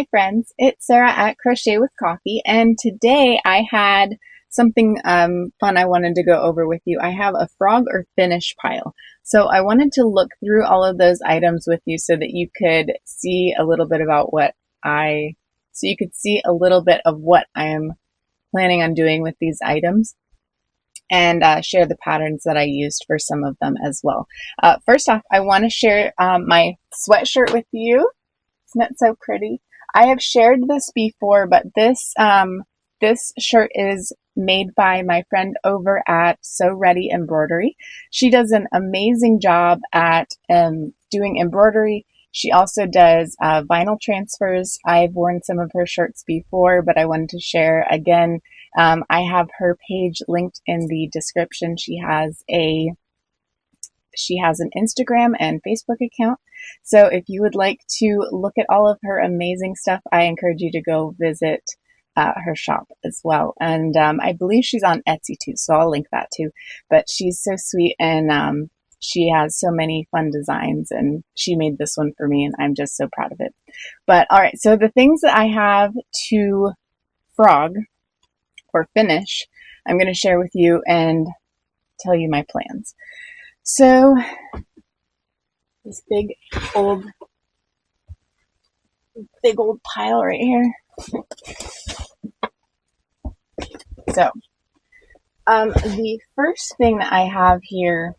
Hi friends, it's Sarah at Crochet.With.Coffee, and today I had something fun I wanted to go over with you. I have a frog or finish pile. So I wanted to look through all of those items with you so that you could see a little bit about what I am planning on doing with these items, and share the patterns that I used for some of them as well. First off, I want to share my sweatshirt with you. Isn't it so pretty? I have shared this before, but this shirt is made by my friend over at Ready Embroidery. She does an amazing job at doing embroidery. She also does vinyl transfers. I've worn some of her shirts before, but I wanted to share again. I have her page linked in the description. She has an Instagram and Facebook account. So if you would like to look at all of her amazing stuff, I encourage you to go visit her shop as well. And I believe she's on Etsy too, so I'll link that too. But she's so sweet, and she has so many fun designs, and she made this one for me, and I'm just so proud of it. But all right, so the things that I have to frog or finish, I'm going to share with you and tell you my plans. So this big old pile right here. So the first thing that I have here,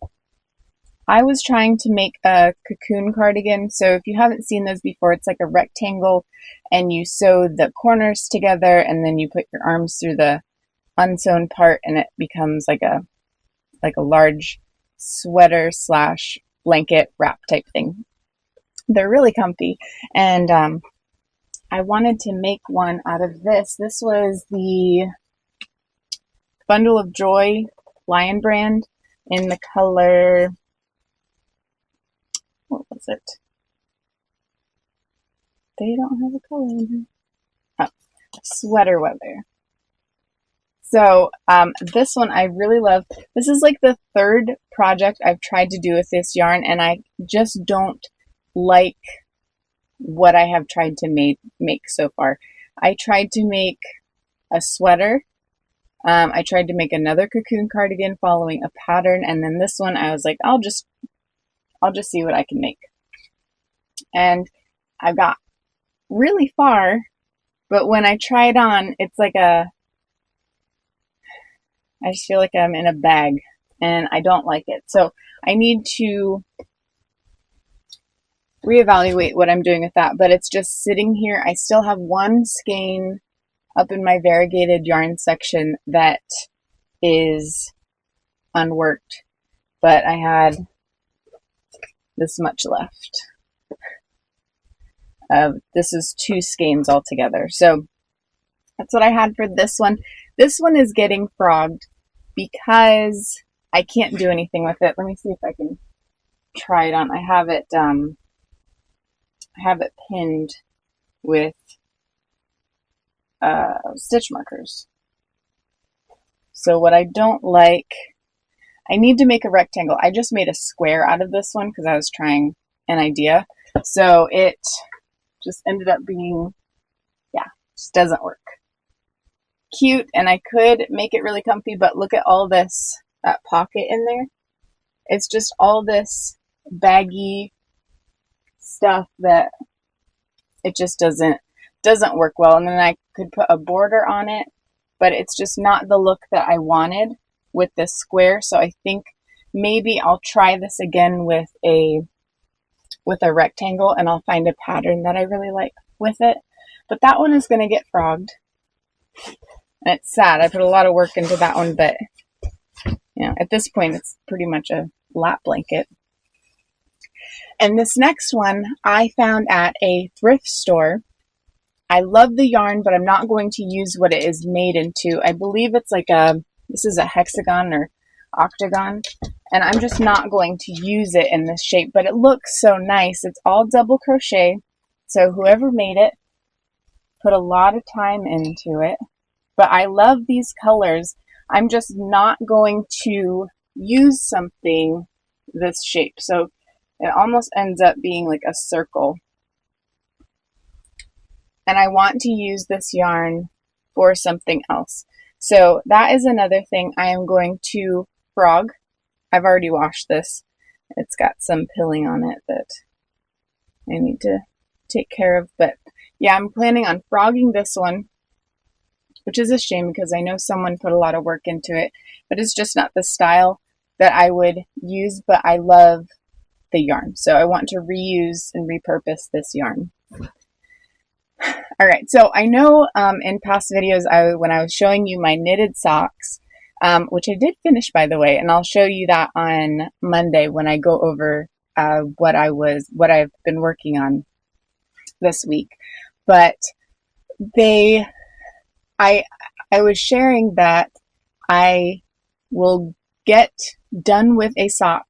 I was trying to make a cocoon cardigan. So if you haven't seen those before, it's like a rectangle and you sew the corners together and then you put your arms through the unsewn part and it becomes like a large sweater / blanket wrap type thing. They're really comfy, and I wanted to make one out of this. This was the Bundle of Joy Lion brand in the color, what was it? They don't have a color in here. Oh, Sweater Weather. So this one I really love. This is like the third project I've tried to do with this yarn, and I just don't like what I have tried to make so far. I tried to make a sweater. I tried to make another cocoon cardigan following a pattern, and then this one I was like, I'll just see what I can make. And I got really far, but when I try it on, it's like I just feel like I'm in a bag, and I don't like it. So I need to reevaluate what I'm doing with that, but it's just sitting here. I still have one skein up in my variegated yarn section that is unworked, but I had this much left. This is 2 skeins altogether. So that's what I had for this one. This one is getting frogged because I can't do anything with it. Let me see if I can try it on. I have it pinned with stitch markers. So what I don't like, I need to make a rectangle. I just made a square out of this one because I was trying an idea. So it just ended up being, just doesn't work. Cute, and I could make it really comfy, but look at all this, that pocket in there. It's just all this baggy stuff that it just doesn't work well. And then I could put a border on it, but it's just not the look that I wanted with this square. So I think maybe I'll try this again with a rectangle, and I'll find a pattern that I really like with it. But that one is going to get frogged. And it's sad. I put a lot of work into that one, but at this point it's pretty much a lap blanket. And this next one I found at a thrift store. I love the yarn, but I'm not going to use what it is made into. I believe it's like this is a hexagon or octagon, and I'm just not going to use it in this shape, but it looks so nice. It's all double crochet, so whoever made it put a lot of time into it. But I love these colors. I'm just not going to use something this shape. So it almost ends up being like a circle. and I want to use this yarn for something else. So that is another thing I am going to frog. I've already washed this. It's got some pilling on it that I need to take care of. But yeah, I'm planning on frogging this one, which is a shame because I know someone put a lot of work into it, but it's just not the style that I would use, but I love the yarn. So I want to reuse and repurpose this yarn. All right, so I know in past videos when I was showing you my knitted socks, which I did finish, by the way, and I'll show you that on Monday when I go over what I've been working on this week. But I was sharing that I will get done with a sock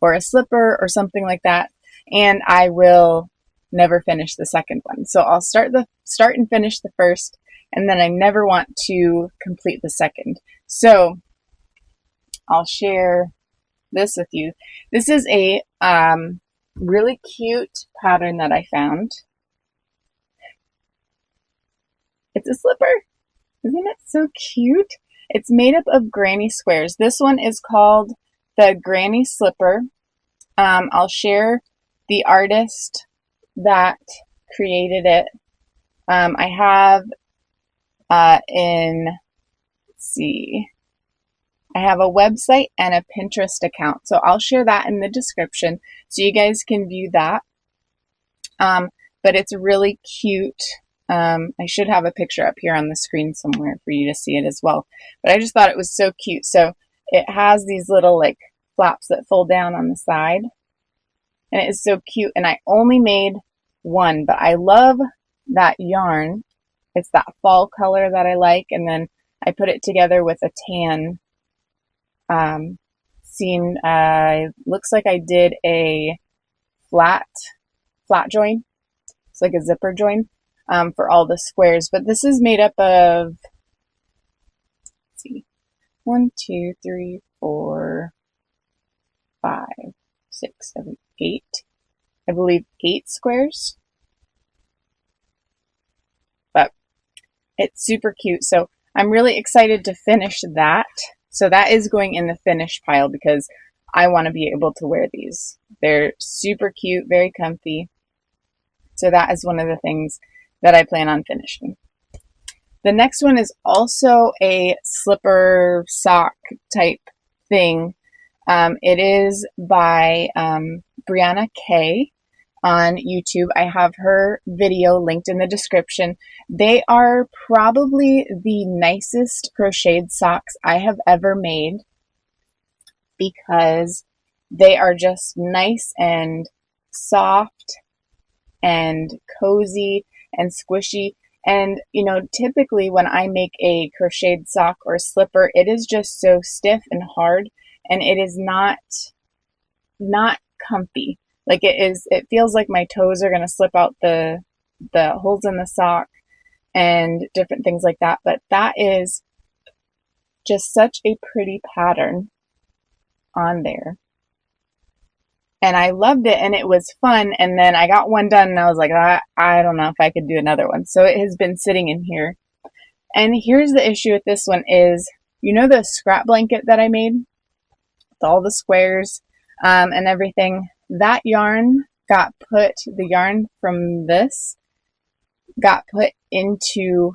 or a slipper or something like that, and I will never finish the second one. So I'll start and finish the first, and then I never want to complete the second. So I'll share this with you. This is a really cute pattern that I found. It's a slipper. Isn't it so cute? It's made up of granny squares. This one is called the Granny Slipper. I'll share the artist that created it. I have I have a website and a Pinterest account. So I'll share that in the description so you guys can view that. But it's really cute. I should have a picture up here on the screen somewhere for you to see it as well. But I just thought it was so cute. So it has these little like flaps that fold down on the side. And it is so cute. And I only made one, but I love that yarn. It's that fall color that I like. And then I put it together with a tan seam. Looks like I did a flat join. It's like a zipper join for all the squares. But this is made up of, let's see, 1, 2, 3, 4, 5, 6, 7, 8. I believe 8 squares. But it's super cute. So I'm really excited to finish that. So that is going in the finish pile because I want to be able to wear these. They're super cute, very comfy. So that is one of the things that I plan on finishing. The next one is also a slipper sock type thing. It is by Briana K on YouTube. I have her video linked in the description. They are probably the nicest crocheted socks I have ever made because they are just nice and soft and cozy and squishy. And, you know, typically when I make a crocheted sock or slipper, it is just so stiff and hard, and it is not comfy. Like it feels like my toes are going to slip out the holes in the sock and different things like that. But that is just such a pretty pattern on there. And I loved it, and it was fun. And then I got one done, and I was like, I don't know if I could do another one. So it has been sitting in here. And here's the issue with this one is, you know the scrap blanket that I made? With all the squares and everything? That yarn the yarn from this got put into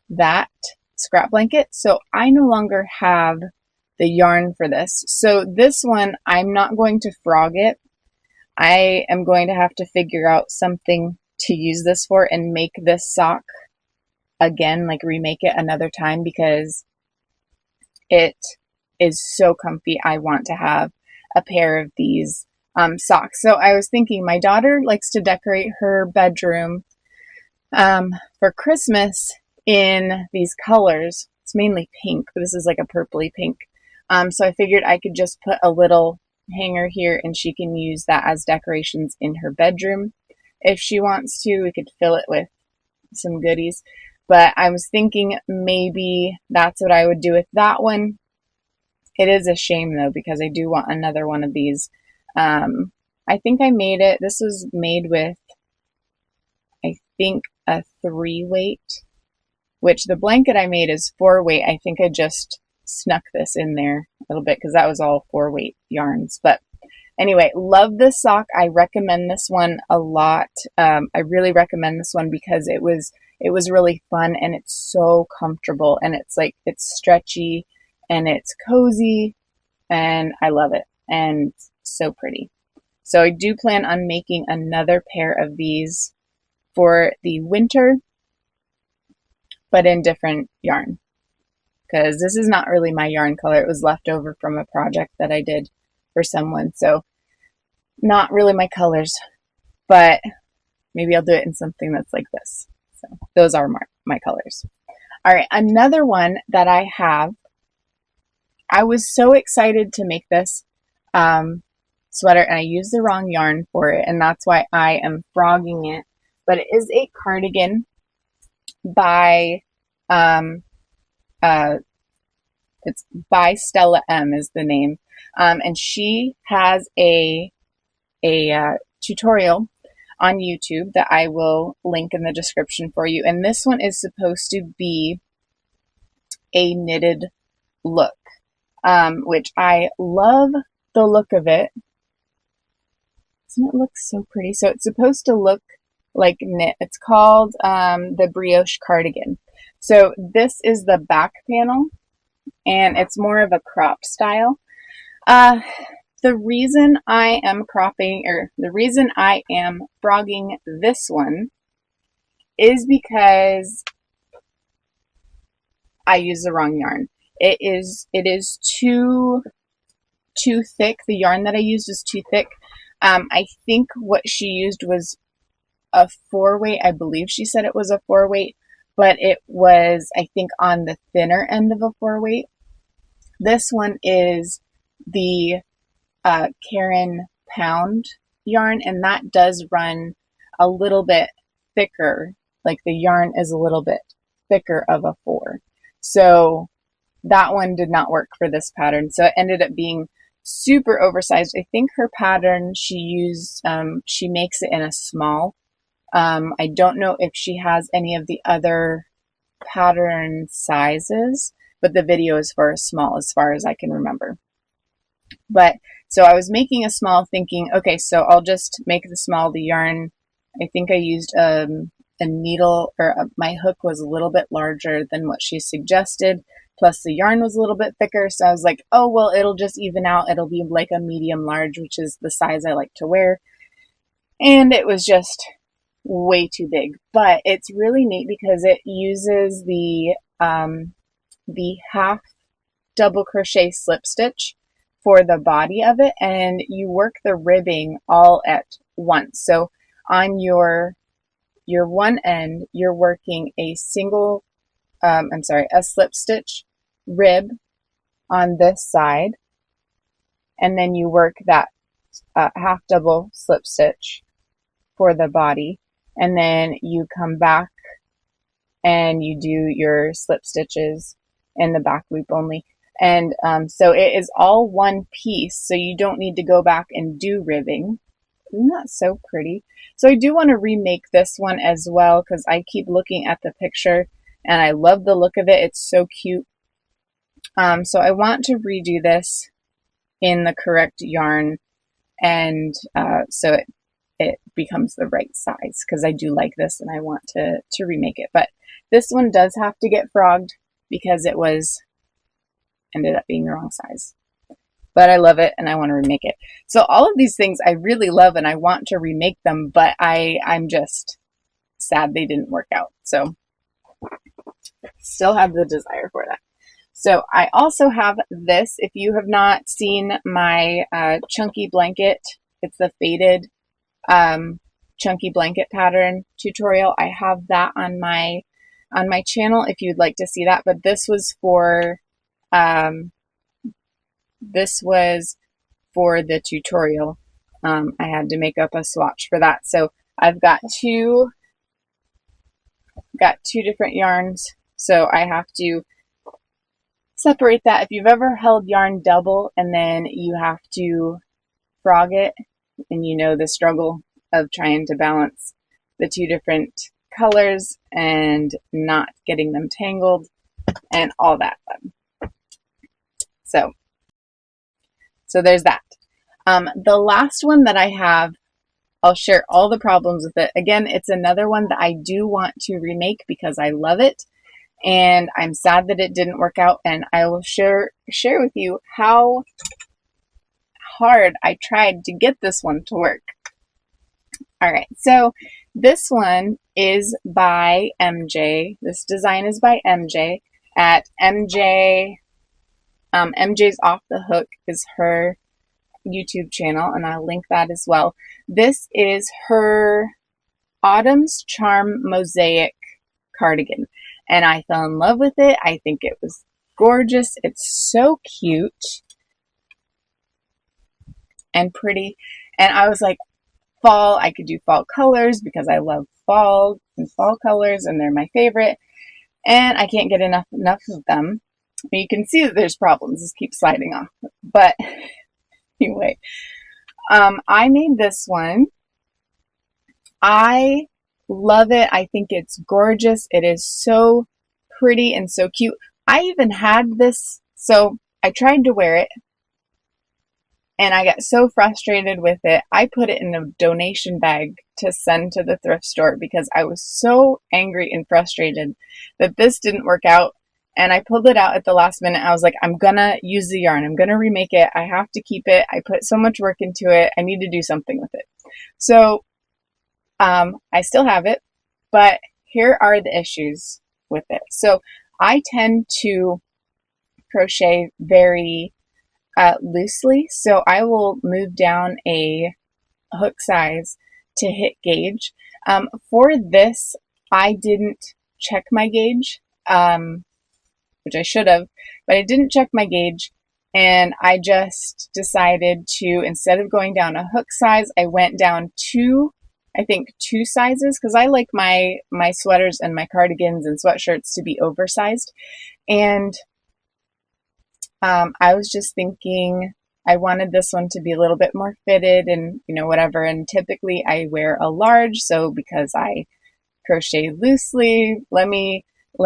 that scrap blanket. So I no longer have the yarn for this. So this one, I'm not going to frog it. I am going to have to figure out something to use this for and make this sock again, like remake it another time because it is so comfy. I want to have a pair of these socks. So I was thinking my daughter likes to decorate her bedroom for Christmas in these colors. It's mainly pink, but this is like a purpley pink. So I figured I could just put a little hanger here and she can use that as decorations in her bedroom. If she wants to, we could fill it with some goodies. But I was thinking maybe that's what I would do with that one. It is a shame though, because I do want another one of these. I think I made it. This was made with, I think, a 3 weight, which the blanket I made is 4 weight. I think I just snuck this in there a little bit because that was all 4 weight yarns. But anyway, love this sock. I recommend this one a lot. I really recommend this one because it was really fun, and it's so comfortable, and it's stretchy and it's cozy, and I love it, and so pretty. So I do plan on making another pair of these for the winter, but in different yarn, because this is not really my yarn color. It was left over from a project that I did for someone, so not really my colors, but maybe I'll do it in something that's like this. So those are my colors. All right, another one that I have, I was so excited to make this sweater, and I used the wrong yarn for it, and that's why I am frogging it. But it is a cardigan by it's by Stella M is the name, and she has a tutorial on YouTube that I will link in the description for you. And this one is supposed to be a knitted look, which I love the look of it. Doesn't it look so pretty? So it's supposed to look like knit. It's called the Brioche cardigan. So this is the back panel, and it's more of a crop style. The reason I am frogging this one is because I used the wrong yarn. It is too thick. The yarn that I used is too thick. I think what she used was a 4 weight. I believe she said it was a 4 weight, but it was, I think, on the thinner end of a 4 weight. This one is the Karen Pound yarn, and that does run a little bit thicker. Like the yarn is a little bit thicker of a 4. So that one did not work for this pattern. So it ended up being super oversized. I think her pattern she used, she makes it in a small. I don't know if she has any of the other pattern sizes, but the video is for a small as far as I can remember. But so I was making a small thinking, okay, so I'll just make the small. The yarn, I think I used a needle, or my hook was a little bit larger than what she suggested. Plus the yarn was a little bit thicker. So I was like, oh, well, it'll just even out. It'll be like a medium large, which is the size I like to wear. And it was just way too big. But it's really neat because it uses the half double crochet slip stitch for the body of it, and you work the ribbing all at once. So on your one end, you're working a single, a slip stitch rib on this side, and then you work that half double slip stitch for the body, and then you come back and you do your slip stitches in the back loop only. And so it is all one piece, so you don't need to go back and do ribbing. Isn't that so pretty? So I do want to remake this one as well, because I keep looking at the picture and I love the look of it. It's so cute. So I want to redo this in the correct yarn, and so it becomes the right size, because I do like this and I want to remake it. But this one does have to get frogged because it ended up being the wrong size. But I love it and I want to remake it. So all of these things I really love and I want to remake them, but I'm just sad they didn't work out. So still have the desire for that. So I also have this. If you have not seen my chunky blanket, it's the faded chunky blanket pattern tutorial. I have that on my channel if you'd like to see that. But this was for the tutorial. I had to make up a swatch for that. So I've got two different yarns. So I have to separate that. If you've ever held yarn double and then you have to frog it, and you know the struggle of trying to balance the two different colors and not getting them tangled and all that fun. So there's that. The last one that I have, I'll share all the problems with it. Again, it's another one that I do want to remake because I love it, and I'm sad that it didn't work out, and I will share with you how hard I tried to get this one to work. All right, so this one is by MJ. This design is by MJ at MJ. MJ's Off the Hook is her YouTube channel, and I'll link that as well. This is her Autumn's Charm Mosaic cardigan, and I fell in love with it. I think it was gorgeous. It's so cute and pretty, and I was like, fall, I could do fall colors because I love fall and fall colors, and they're my favorite, and I can't get enough of them. You can see that there's problems. This keeps sliding off. But anyway, I made this one. I love it. I think it's gorgeous. It is so pretty and so cute. I even had this, so I tried to wear it, and I got so frustrated with it. I put it in a donation bag to send to the thrift store because I was so angry and frustrated that this didn't work out. And I pulled it out at the last minute. I was like, I'm gonna use the yarn. I'm gonna remake it. I have to keep it. I put so much work into it. I need to do something with it. So I still have it, but here are the issues with it. So I tend to crochet very loosely. So I will move down a hook size to hit gauge. For this, I didn't check my gauge. Which I should have, but I didn't check my gauge, and I just decided to, instead of going down a hook size, I went down two sizes, because I like my sweaters and my cardigans and sweatshirts to be oversized, and I was just thinking I wanted this one to be a little bit more fitted and, whatever, and typically I wear a large, so because I crochet loosely, let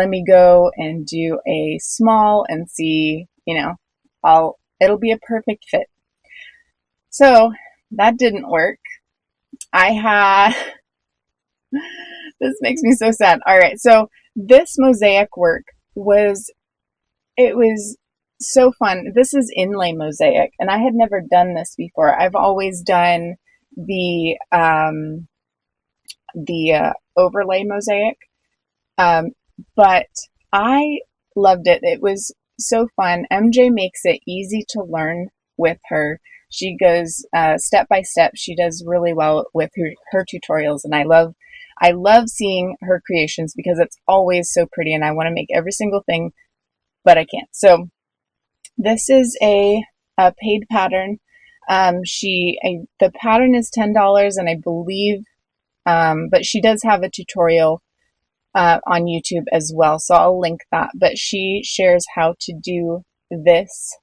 me go and do a small and see, it'll be a perfect fit. So that didn't work. This makes me so sad. All right. So this mosaic work was so fun. This is inlay mosaic, and I had never done this before. I've always done the overlay mosaic. But I loved it. It was so fun. MJ makes it easy to learn with her. She goes step by step. She does really well with her tutorials, and I love seeing her creations because it's always so pretty, and I want to make every single thing, but I can't. So this is a paid pattern. The pattern is $10, and I believe, but she does have a tutorial on YouTube as well, so I'll link that. But she shares how to do this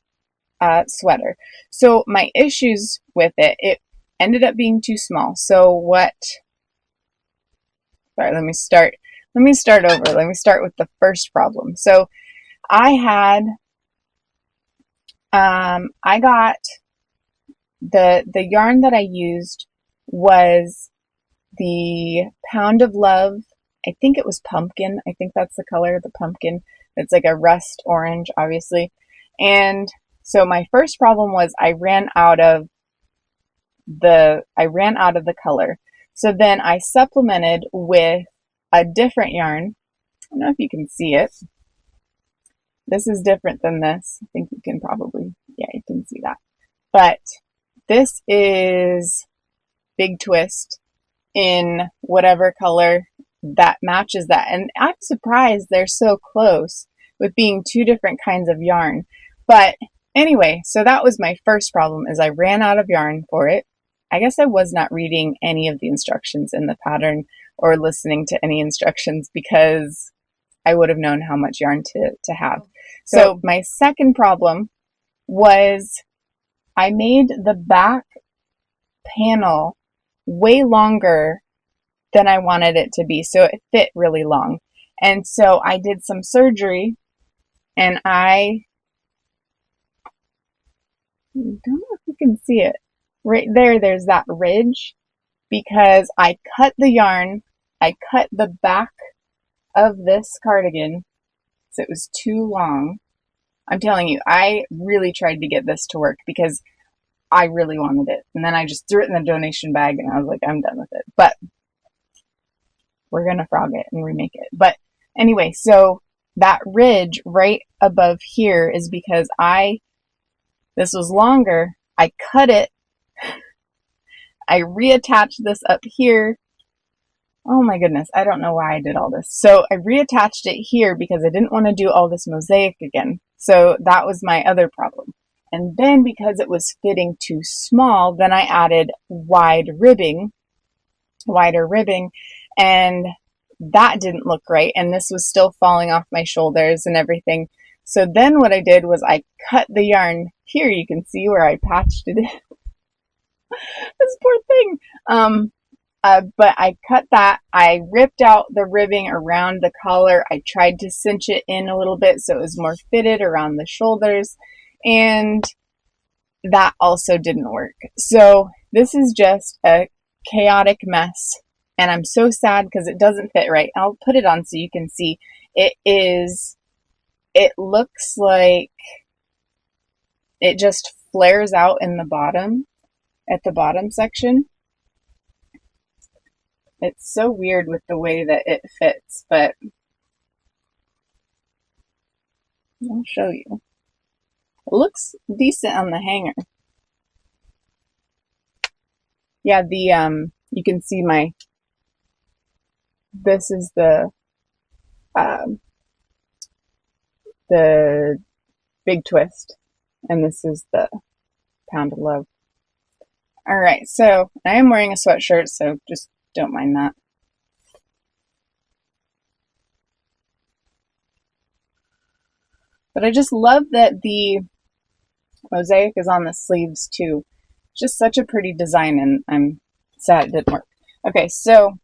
sweater. So my issues with it ended up being too small. So let me start over. Let me start with the first problem. So I got the yarn that I used was the Pound of Love. I think it was pumpkin. I think that's the color of the pumpkin. It's like a rust orange, obviously. And so my first problem was I ran out of the color. So then I supplemented with a different yarn. I don't know if you can see it. This is different than this. I think you can probably, yeah, you can see that. But this is Big Twist in whatever color that matches that. And I'm surprised they're so close with being two different kinds of yarn. But anyway, so that was my first problem, is I ran out of yarn for it. I guess I was not reading any of the instructions in the pattern or listening to any instructions, because I would have known how much yarn to have. So my second problem was I made the back panel way longer than I wanted it to be. So it fit really long. And so I did some surgery, and I don't know if you can see it. Right there, there's that ridge because I cut the yarn. I cut the back of this cardigan, so it was too long. I'm telling you, I really tried to get this to work because I really wanted it. And then I just threw it in the donation bag and I was like, I'm done with it. But we're going to frog it and remake it. But anyway, so that ridge right above here is because this was longer. I cut it. I reattached this up here. Oh my goodness, I don't know why I did all this. So I reattached it here because I didn't want to do all this mosaic again. So that was my other problem. And then because it was fitting too small, then I added wider ribbing, and that didn't look right. And this was still falling off my shoulders and everything. So then what I did was I cut the yarn. Here you can see where I patched it in. This poor thing. But I cut that. I ripped out the ribbing around the collar. I tried to cinch it in a little bit so it was more fitted around the shoulders, and that also didn't work. So this is just a chaotic mess, and I'm so sad because it doesn't fit right. I'll put it on so you can see. It looks like it just flares out in the bottom, at the bottom section. It's so weird with the way that it fits, but I'll show you. It looks decent on the hanger. Yeah, you can see this is the big twist, and this is the pound of love. All right, so I am wearing a sweatshirt, so just don't mind that. But I just love that the mosaic is on the sleeves too. It's just such a pretty design, and I'm sad it didn't work. Okay, so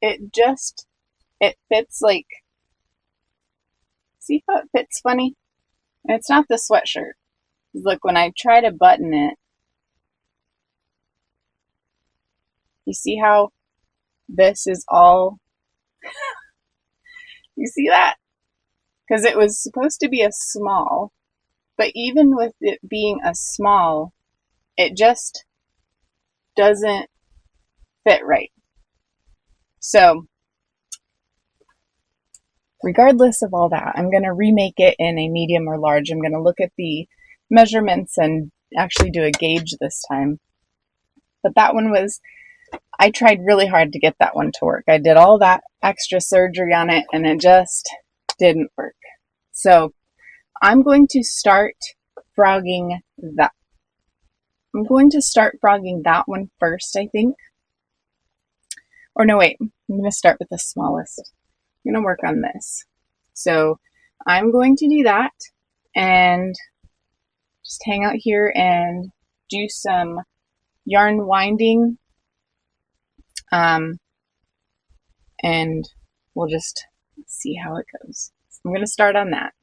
it fits like, see how it fits funny? And it's not the sweatshirt. Look, when I try to button it, you see how this is all, you see that? Because it was supposed to be a small, but even with it being a small, it just doesn't fit right. So, regardless of all that, I'm going to remake it in a medium or large. I'm going to look at the measurements and actually do a gauge this time. But that one I tried really hard to get that one to work. I did all that extra surgery on it, and it just didn't work. So I'm going to start frogging that. I'm going to start frogging that one first, I think. Or no, wait. I'm going to start with the smallest. I'm going to work on this. So I'm going to do that and just hang out here and do some yarn winding. And we'll just see how it goes. So I'm going to start on that.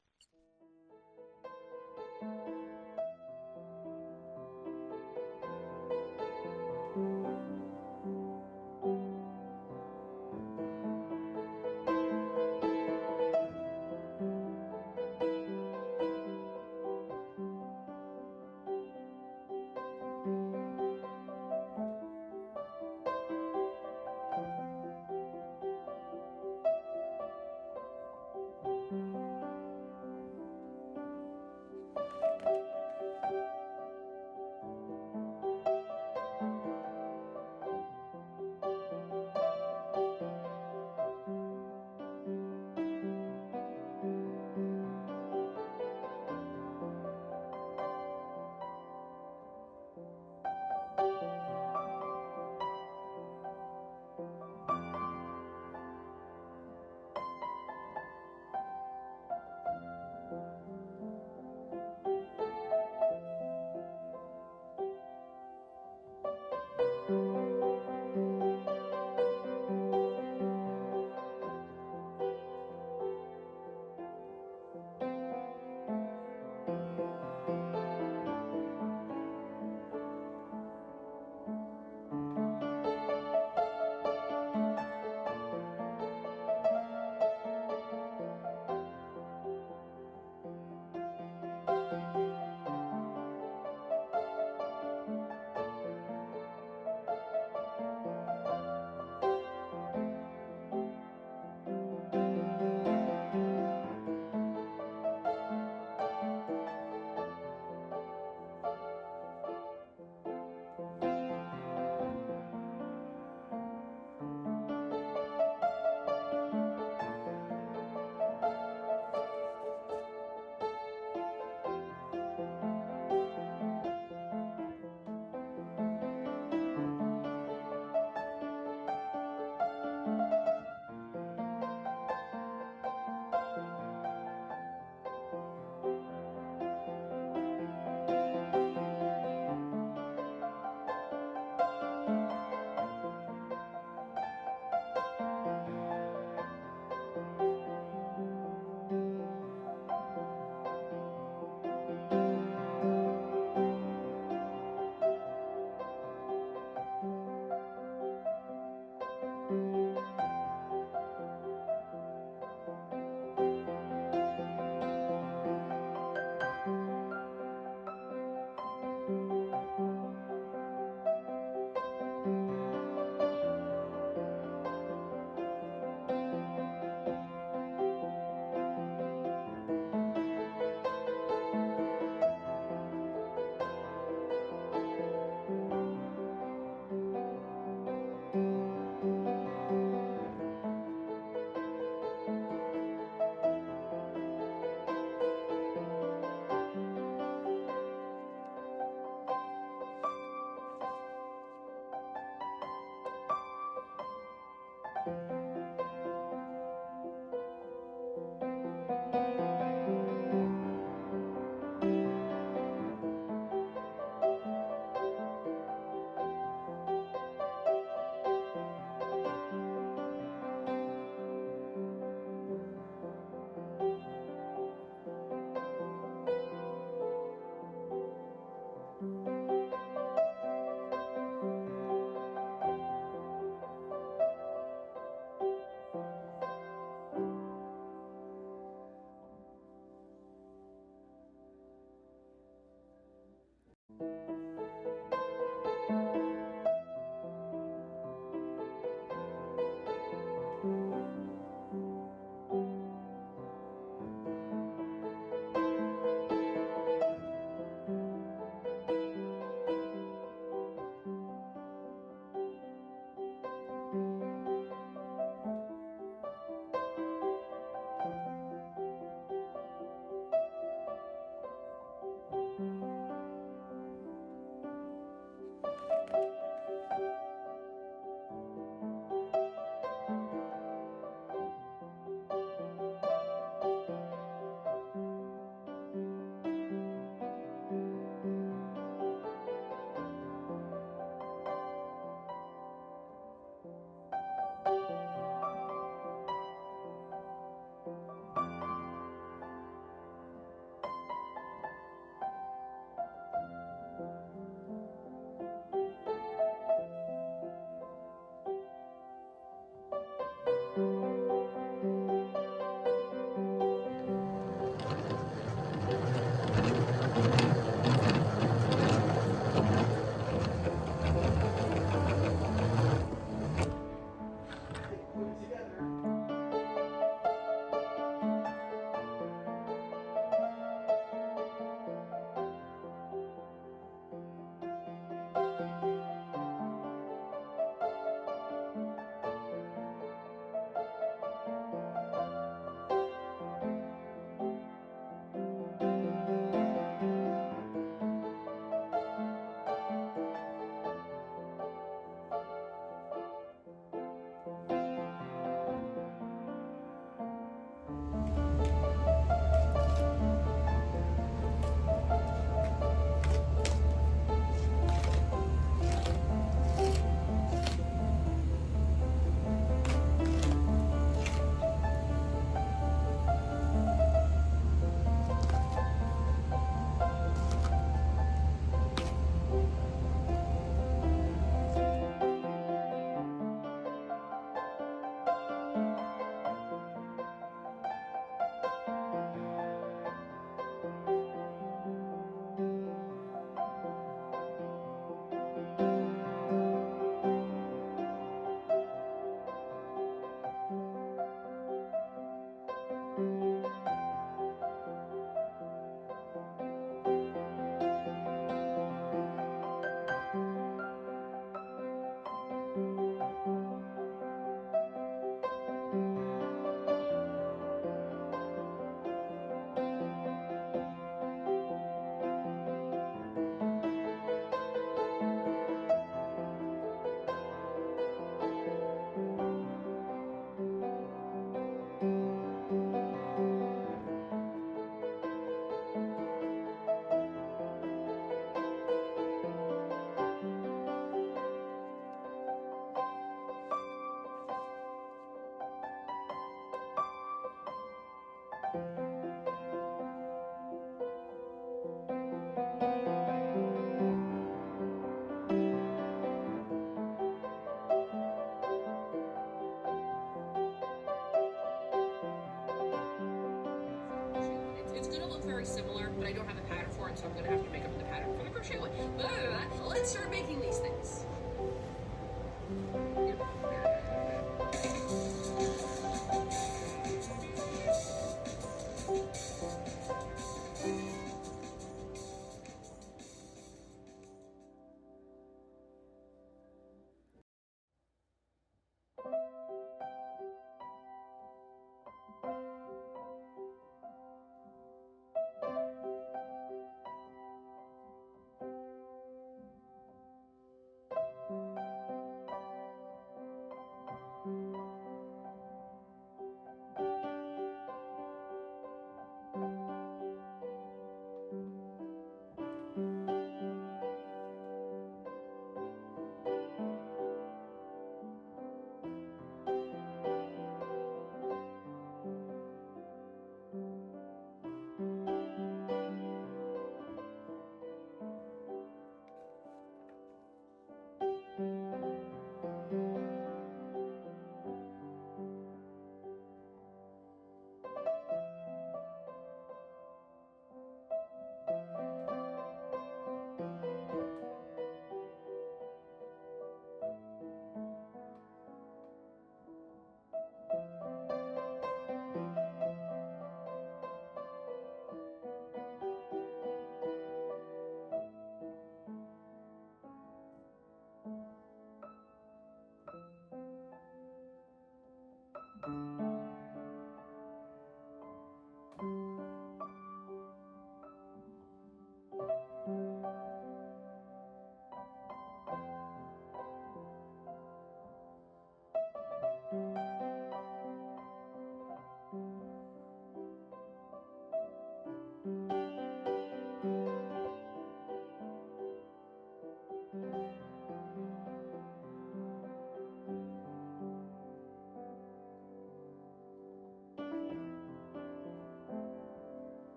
look very similar, but I don't have the pattern for it, so I'm going to have to make up the pattern for the crochet one. But let's start making these things.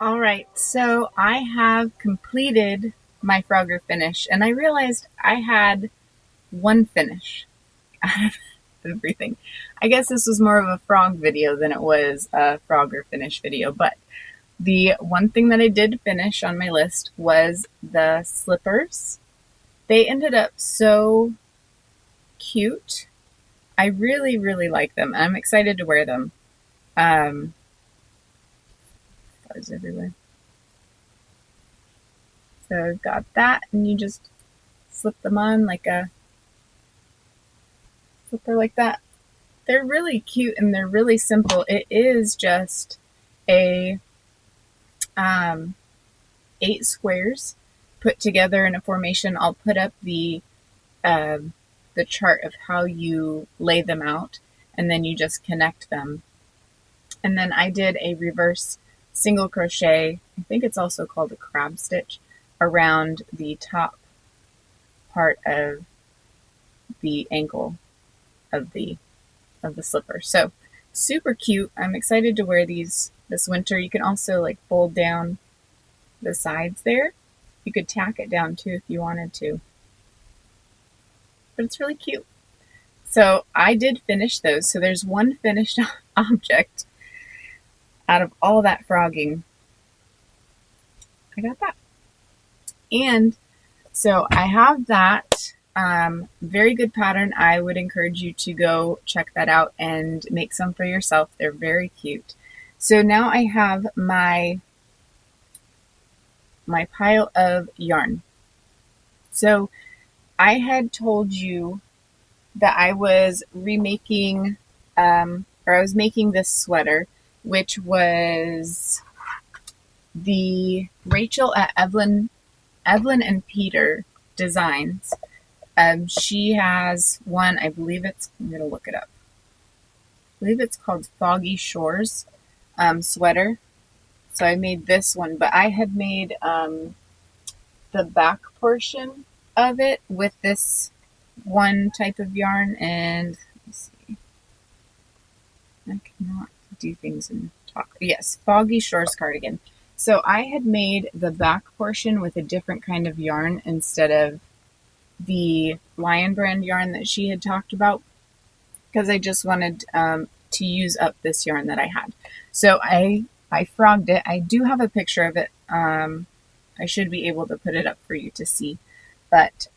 All right, so I have completed my Frogger finish, and I realized I had one finish out of everything. I guess this was more of a frog video than it was a Frogger finish video, but the one thing that I did finish on my list was the slippers. They ended up so cute. I really, really like them. I'm excited to wear them. Fuzz everywhere. So I've got that, and you just slip them on like a slipper like that. They're really cute and they're really simple. It is just a 8 squares put together in a formation. I'll put up the chart of how you lay them out, and then you just connect them. And then I did a reverse single crochet, I think it's also called a crab stitch, around the top part of the ankle of the slipper. So super cute. I'm excited to wear these this winter. You can also like fold down the sides there. You could tack it down too if you wanted to. But it's really cute. So I did finish those. So there's one finished object. out of all that frogging, I got that. And so I have that. Very good pattern. I would encourage you to go check that out and make some for yourself. They're very cute. So now I have my pile of yarn. So I had told you that I was remaking, or I was making this sweater, which was the Rachel at Evelyn and Peter Designs. She has one, I believe I'm going to look it up. I believe it's called Foggy Shores sweater. So I made this one, but I had made the back portion of it with this one type of yarn, and let's see. I cannot do things and talk. Yes, Foggy Shores cardigan. So I had made the back portion with a different kind of yarn instead of the Lion Brand yarn that she had talked about, because I just wanted to use up this yarn that I had. So I frogged it. I do have a picture of it. I should be able to put it up for you to see. But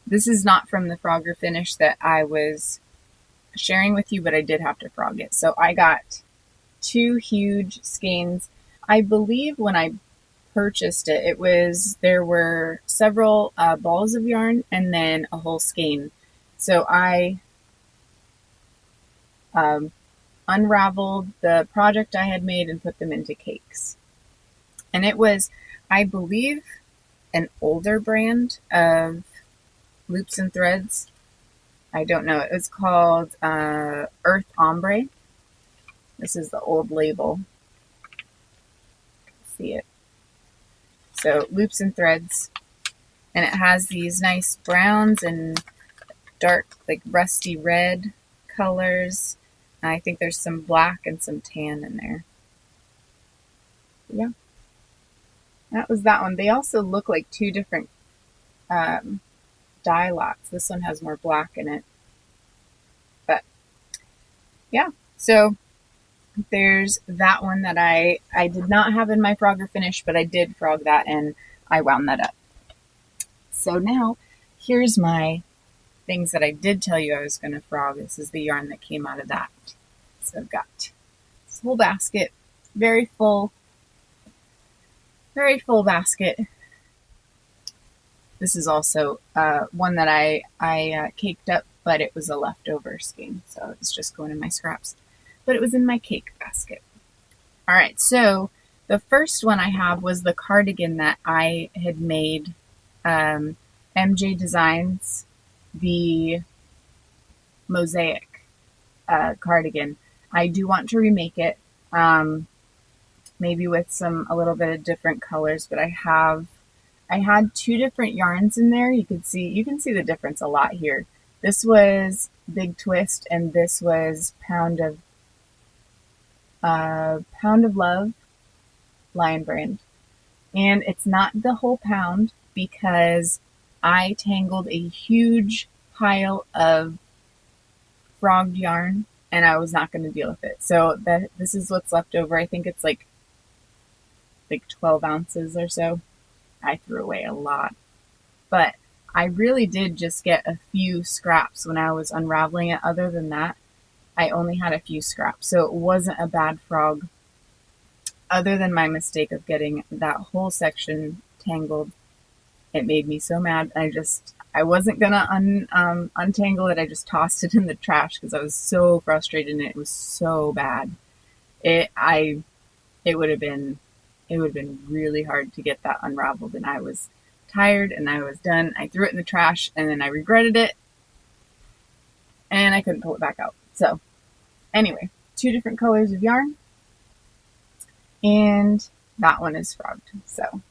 this is not from the frogger finish that I was sharing with you, but I did have to frog it. So I got 2 huge skeins. I believe when I purchased it, there were several balls of yarn and then a whole skein. So I unraveled the project I had made and put them into cakes. And it was, I believe, an older brand of loops and threads. I don't know. It was called Earth Ombre. This is the old label. See it? So loops and threads. And it has these nice browns and dark, like rusty red colors. I think there's some black and some tan in there. Yeah. That was that one. They also look like 2 different dye lots. This one has more black in it. But yeah, so there's that one that I did not have in my frogger finish, but I did frog that and I wound that up. So now here's my things that I did tell you I was going to frog. This is the yarn that came out of that. So I've got this whole basket, very full basket. This is also one that I caked up, but it was a leftover skein, so it's just going in my scraps. But it was in my cake basket. All right, so the first one I have was the cardigan that I had made, MJ Designs, the Mosaic cardigan. I do want to remake it, maybe with a little bit of different colors, but I had 2 different yarns in there. You can see the difference a lot here. This was Big Twist, and this was Pound of Love, Lion Brand. And it's not the whole pound because I tangled a huge pile of frogged yarn and I was not going to deal with it. So this is what's left over. I think it's like 12 ounces or so. I threw away a lot, but I really did just get a few scraps when I was unraveling it. Other than that, I only had a few scraps, so it wasn't a bad frog. Other than my mistake of getting that whole section tangled, it made me so mad. I wasn't gonna untangle it. I just tossed it in the trash because I was so frustrated and it was so bad. It would have been really hard to get that unraveled, and I was tired and I was done. I threw it in the trash and then I regretted it and I couldn't pull it back out. So anyway, 2 different colors of yarn, and that one is frogged. So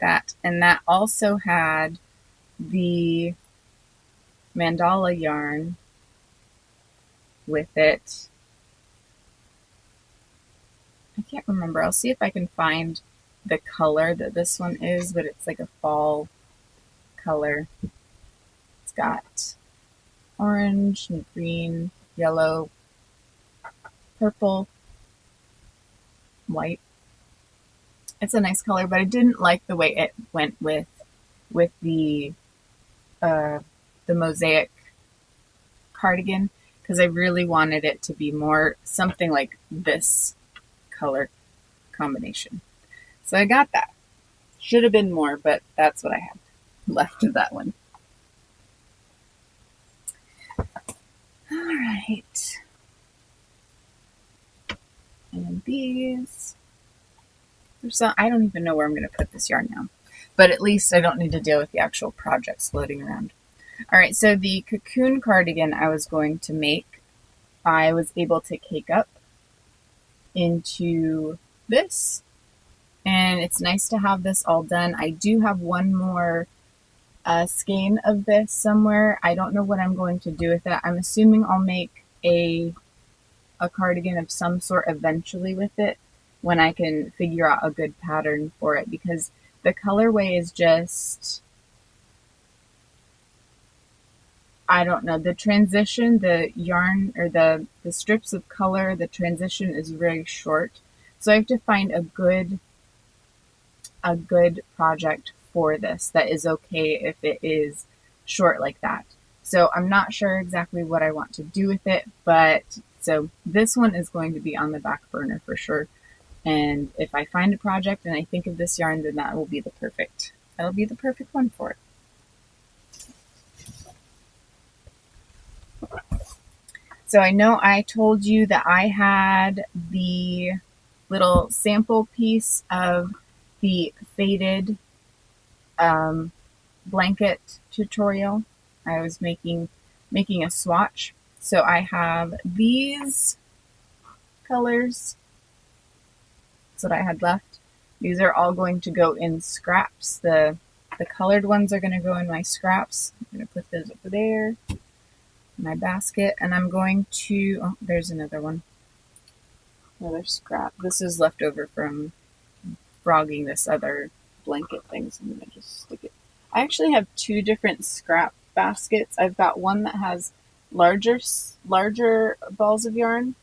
that also had the mandala yarn with it. I can't remember. I'll see if I can find the color that this one is, but it's like a fall color. It's got orange and green, yellow, purple white. It's a nice color, but I didn't like the way it went with the Mosaic cardigan, because I really wanted it to be more something like this color combination. So I got that. Should have been more, but that's what I have left of that one. All right. And these. I don't even know where I'm going to put this yarn now, but at least I don't need to deal with the actual projects floating around. All right, so the cocoon cardigan I was going to make, I was able to cake up into this, and it's nice to have this all done. I do have one more skein of this somewhere. I don't know what I'm going to do with it. I'm assuming I'll make a cardigan of some sort eventually with it when I can figure out a good pattern for it, because the colorway is just, I don't know, the transition, the yarn or the strips of color, the transition is very short. So I have to find a good project for this that is okay if it is short like that. So I'm not sure exactly what I want to do with it, but so this one is going to be on the back burner for sure. And if I find a project and I think of this yarn, then that'll be the perfect one for it. So I know I told you that I had the little sample piece of the faded blanket tutorial. I was making a swatch. So I have these colors. That's what I had left. These are all going to go in scraps. The colored ones are going to go in my scraps. I'm going to put those over there in my basket, and I'm going to, oh, there's another one. Another scrap. This is left over from frogging this other blanket thing, so I'm going to just stick it. I actually have two different scrap baskets. I've got one that has larger balls of yarn,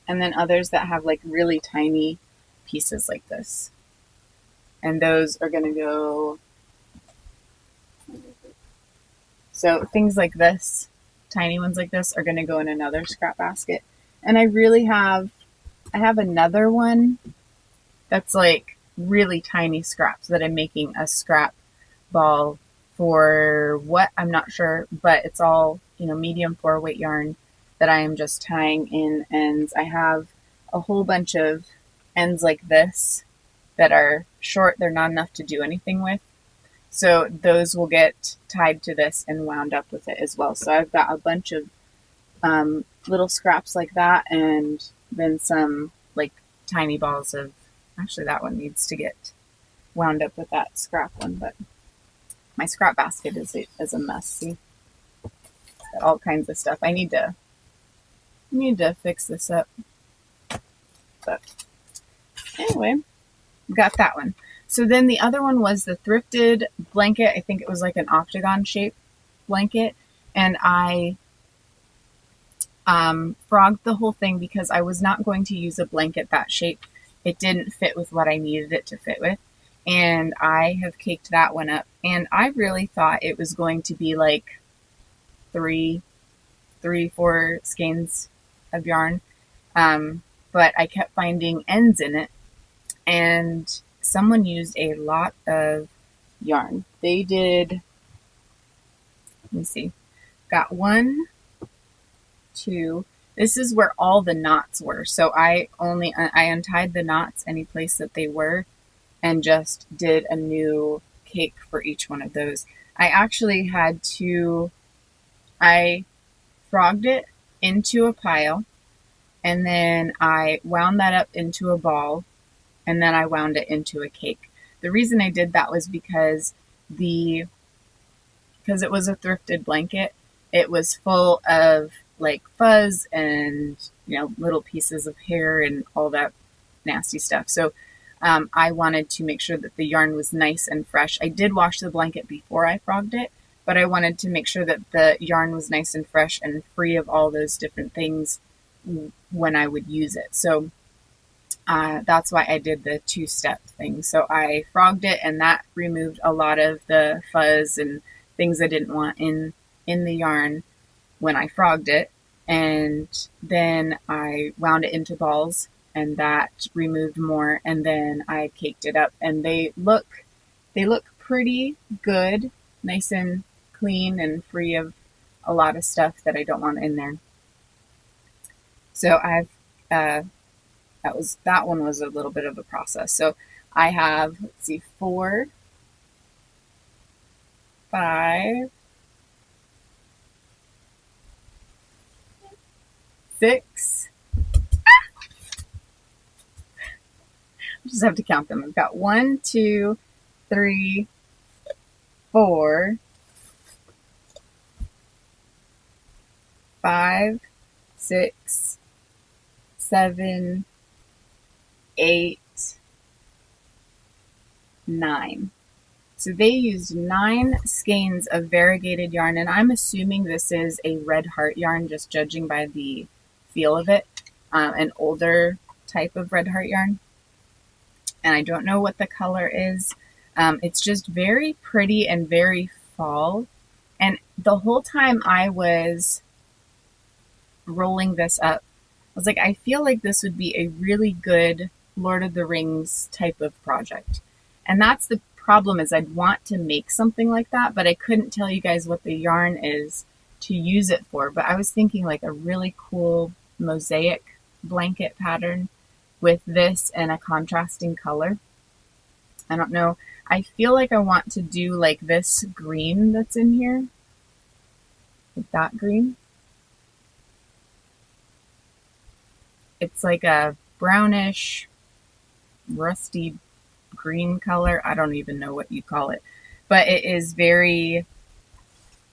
and then others that have like really tiny pieces like this. And those are going to go, so things like this, tiny ones like this, are going to go in another scrap basket. And I have another one that's like really tiny scraps that I'm making a scrap ball for. What, I'm not sure, but it's all, medium 4-weight yarn that I am just tying in ends. I have a whole bunch of ends like this that are short. They're not enough to do anything with. So those will get tied to this and wound up with it as well. So I've got a bunch of little scraps like that, and then some like tiny balls of, actually that one needs to get wound up with that scrap one, but my scrap basket is a mess. See? It's got all kinds of stuff. I need to fix this up. But anyway, got that one. So then the other one was the thrifted blanket. I think it was like an octagon shaped blanket. And I frogged the whole thing because I was not going to use a blanket that shape. It didn't fit with what I needed it to fit with. And I have caked that one up. And I really thought it was going to be like 4 skeins of yarn. But I kept finding ends in it, and someone used a lot of yarn. They did, let me see, got 1, 2, this is where all the knots were. So I untied the knots any place that they were and just did a new cake for each one of those. I actually I frogged it into a pile, and then I wound that up into a ball, and then I wound it into a cake. The reason I did that was because it was a thrifted blanket. It was full of like fuzz and, little pieces of hair and all that nasty stuff. So I wanted to make sure that the yarn was nice and fresh. I did wash the blanket before I frogged it, but I wanted to make sure that the yarn was nice and fresh and free of all those different things when I would use it. So that's why I did the two-step thing. So I frogged it, and that removed a lot of the fuzz and things I didn't want in the yarn when I frogged it. And then I wound it into balls, and that removed more. And then I caked it up, and they look pretty good, nice and clean and free of a lot of stuff that I don't want in there. So I've that one was a little bit of a process. So I have, let's see, 4, 5, 6. I just have to count them. I've got 1, 2, 3, 4, 5, 6, 7, 8, 9. So they used 9 skeins of variegated yarn, and I'm assuming this is a red heart yarn, just judging by the feel of it, an older type of red heart yarn. And I don't know what the color is. It's just very pretty and very fall. And the whole time I was rolling this up, I was like, I feel like this would be a really good Lord of the Rings type of project. And that's the problem, is I'd want to make something like that, but I couldn't tell you guys what the yarn is to use it for. But I was thinking like a really cool mosaic blanket pattern with this and a contrasting color. I don't know. I feel like I want to do like this green that's in here, like that green. It's like a brownish, rusty green color. I don't even know what you call it, but it's very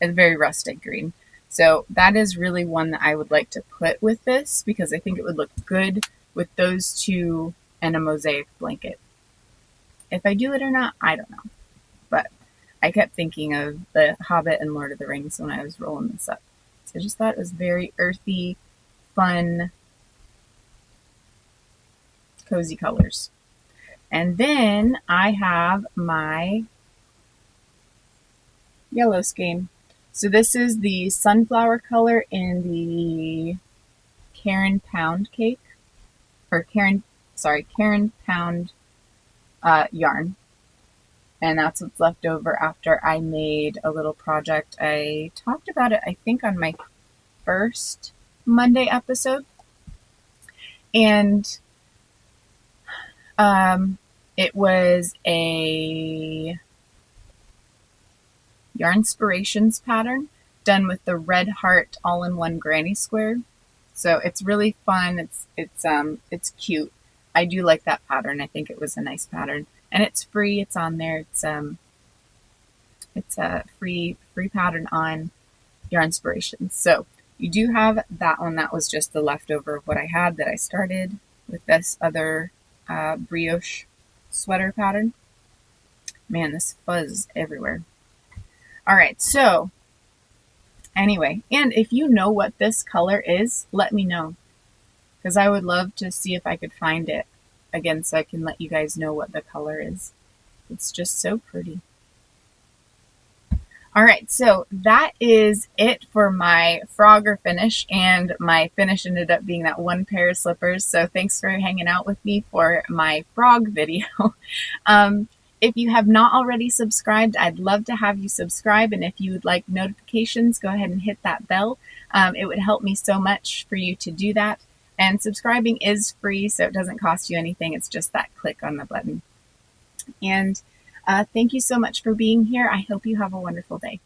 rustic green. So that is really one that I would like to put with this, because I think it would look good with those two and a mosaic blanket. If I do it or not, I don't know. But I kept thinking of The Hobbit and Lord of the Rings when I was rolling this up. So I just thought it was very earthy, fun, cozy colors. And then I have my yellow skein. So this is the sunflower color in the Karen Pound cake, or Karen Pound yarn. And that's what's left over after I made a little project. I talked about it, I think, on my first Monday episode. And it was a Yarnspirations pattern done with the red heart all-in-one granny square. So it's really fun. It's cute. I do like that pattern. I think it was a nice pattern, and it's free. It's on there. It's a free pattern on Yarnspirations. So you do have that one. That was just the leftover of what I had that I started with this other brioche sweater pattern. Man, this fuzz is everywhere. All right, so anyway, and if you know what this color is, let me know, because I would love to see if I could find it again so I can let you guys know what the color is. It's just so pretty. All right, so that is it for my Frogger finish, and my finish ended up being that one pair of slippers. So thanks for hanging out with me for my frog video. If you have not already subscribed, I'd love to have you subscribe, and if you would like notifications, go ahead and hit that bell. It would help me so much for you to do that. And subscribing is free, so it doesn't cost you anything. It's just that click on the button. And thank you so much for being here. I hope you have a wonderful day.